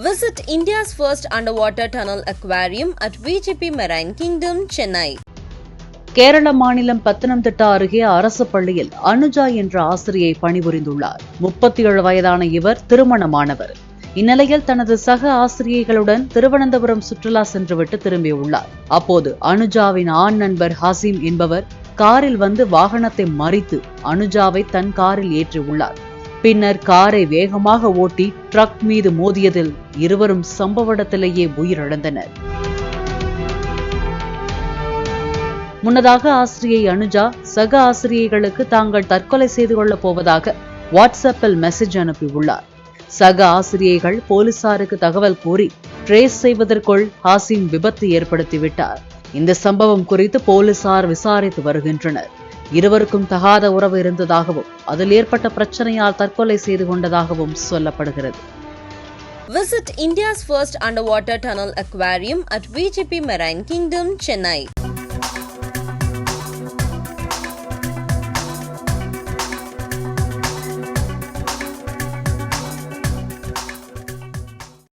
Visit India's first underwater tunnel aquarium at VGP Marine Kingdom, Chennai. Kerala மாநிலம் பத்தனம்திட்டா அருகே அரசு பள்ளியில் அனுஜா என்ற ஆசிரியை பணிபுரிந்துள்ளார். 37 வயதான இவர் திருமணமானவர். இந்நிலையில் தனது சக ஆசிரியைகளுடன் திருவனந்தபுரம் சுற்றுலா சென்றுவிட்டு திரும்பியுள்ளார். அப்போது அனுஜாவின் ஆண் நண்பர் ஹசீம் என்பவர் காரில் வந்து வாகனத்தை மறித்து அனுஜாவை தன் காரில் ஏற்றியுள்ளார். பின்னர் காரை வேகமாக ஓட்டி ட்ரக் மீது மோதியதில் இருவரும் சம்பவ இடத்திலேயே உயிரிழந்தனர். முன்னதாக ஆசிரியை அனுஜா சக ஆசிரியைகளுக்கு தாங்கள் தற்கொலை செய்து கொள்ளப் போவதாக வாட்ஸ்அப்பில் மெசேஜ் அனுப்பியுள்ளார். சக ஆசிரியைகள் போலீசாருக்கு தகவல் கூறி ட்ரேஸ் செய்வதற்குள் ஹாசிம் விபத்து ஏற்படுத்திவிட்டார். இந்த சம்பவம் குறித்து போலீசார் விசாரித்து வருகின்றனர். இருவருக்கும் தகாத உறவு இருந்ததாகவும் அதில் ஏற்பட்ட பிரச்சனையால் தற்கொலை செய்து கொண்டதாகவும் சொல்லப்படுகிறது. Visit India's first underwater tunnel aquarium at VGP Marine Kingdom, Chennai.